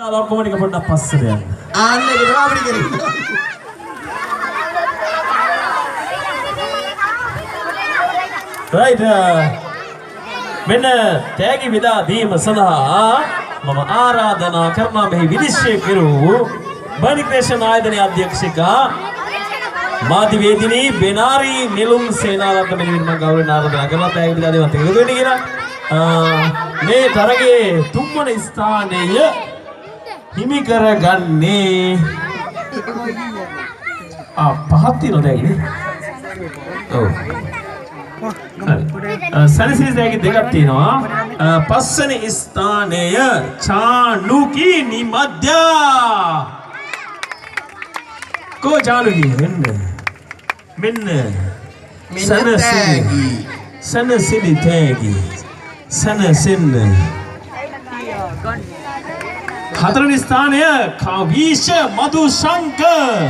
ඔක්කොම ටික පොඩ්ඩක් පස්සට යන්න. ආන්න ඒක තමයි අපිට කරන්නේ. right මෙන්න තෑගි විදා දීම සඳහා මම ආරාධනා කරනවා මෙහි විනිශ්චය කෙරූ බණික්‍රේෂන් ආයතනයේ අධ්‍යක්ෂිකා මාධ්‍යවේදිනී බෙනාරි නිලුම් සේනාරත්න මෙන්න මම ගෞරවයෙන් ආරාධනා කරනවා තෑගි විදා දීමත් එකතු වෙන්න කියලා. මේ තරගයේ තුන්වන ස්ථානය හිමි කරගන්නේ පහක් තියෙනවා තෑගිනේ. ඔව්. සනසිස් දෙකක් තියෙනවා. පස්වෙනි ස්ථානය චානුකි නිමද්‍යා. කෝ චානුකි මෙන්න සනසිලි තෑගි සනසින්න. හතරවෙනි ස්ථානය කවීෂ මදුශංකර්.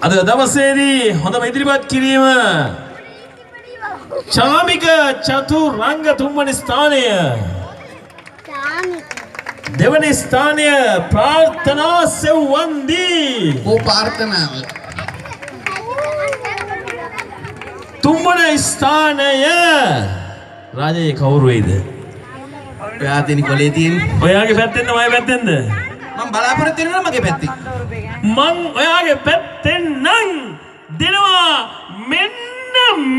අද දවසේදී හොඳම ඉදිරිපත් කිරීම චාමික චතුරංග තුන්වැනි ස්ථානය. දෙවැනි ස්ථානය ප්‍රාර්ථනා සෙව්වන්දී. ඕ ප්‍රාර්ථනාව. තුන්වන ස්ථානය රාජේ කවුරු වෙයිද? ඔයා දෙනි කොලේ තියෙන්නේ. ඔයාගේ පැත්තෙන්ද මගේ පැත්තෙන්ද? මම බලාපොරොත්තු වෙනවා මගේ පැත්තෙන්. මං ඔයාගේ පැත්තෙන් නම් දෙනවා මෙන්න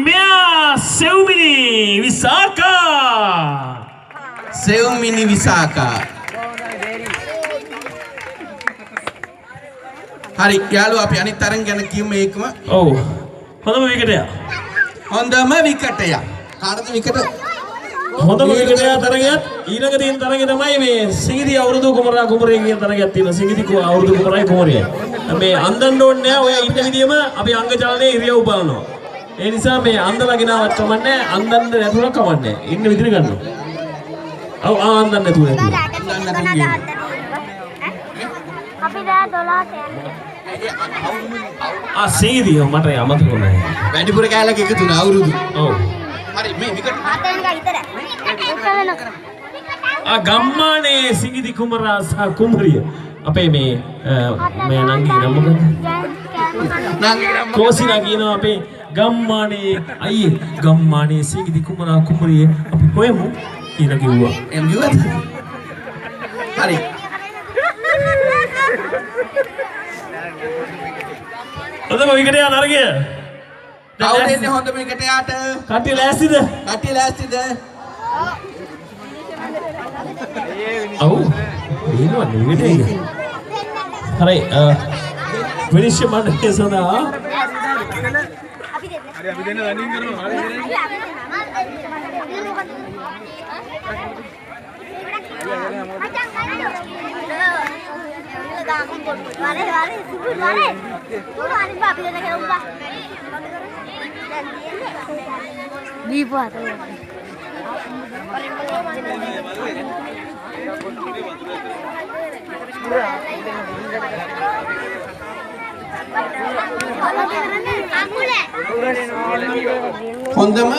මෙයා සෙව්මිනි විසාකා. සෙව්මිනි විසාකා. හරි යාළුවා අපි අනිත් තරඟ ගැන කියමු ඒකම. ඔව් හොඳම විකටය. හොඳම විකටය. කාටද විකට? හොඳම විකටය තරගයත් ඊළඟ දින තරගය තමයි මේ සිඟිදි අවුරුදු කුමරා කුමරිය කියන තරගයක් තියෙනවා. සිඟිදි අවුරුදු කුමරායි කුමරියයි. මේ අන්දන්න ඕනේ නෑ. ඔය ඉන්න විදියම අපි අංග චලනයේ ඉරියව් බලනවා. ඒ නිසා මේ අන්දලා ගෙනාවත් කමන්නේ අන්දන්න නැතුව කමන්නේ. ඉන්න විදිහට ගන්නවා. ඔව් අන්දන්න නැතුව. අපි දැන් 12ට යන්නේ. සිඟිදි මට අමතක වුණා. වැඩිපුර කැලලක එකතු වුණා අවුරුදු. ඔව්. හරි මේ විකට ගම්මානේ සිඟිදි කුමරා සහ කුමරිය අපේ මේ නංගි නම මොකද? කෝසිනා කියනවා අපේ ගම්මානේ අයියේ ගම්මානේ සිඟිදි කුමරා කුමරිය අපි හොයමු කියලා කිව්වා. එම් කිව්වද? හරි. හොඳම විකටය තරගය. කවුද එන්නේ හොඳම විකටයට? කට්ටිය ලෑස්තිද? කට්ටිය ලෑස්තිද? ඔව්. මේනවා නෙවෙයි. හරි විනිශ්චය මණ්ඩලය සඳහා අපි දෙන්න රනින් කරනවා. හොඳම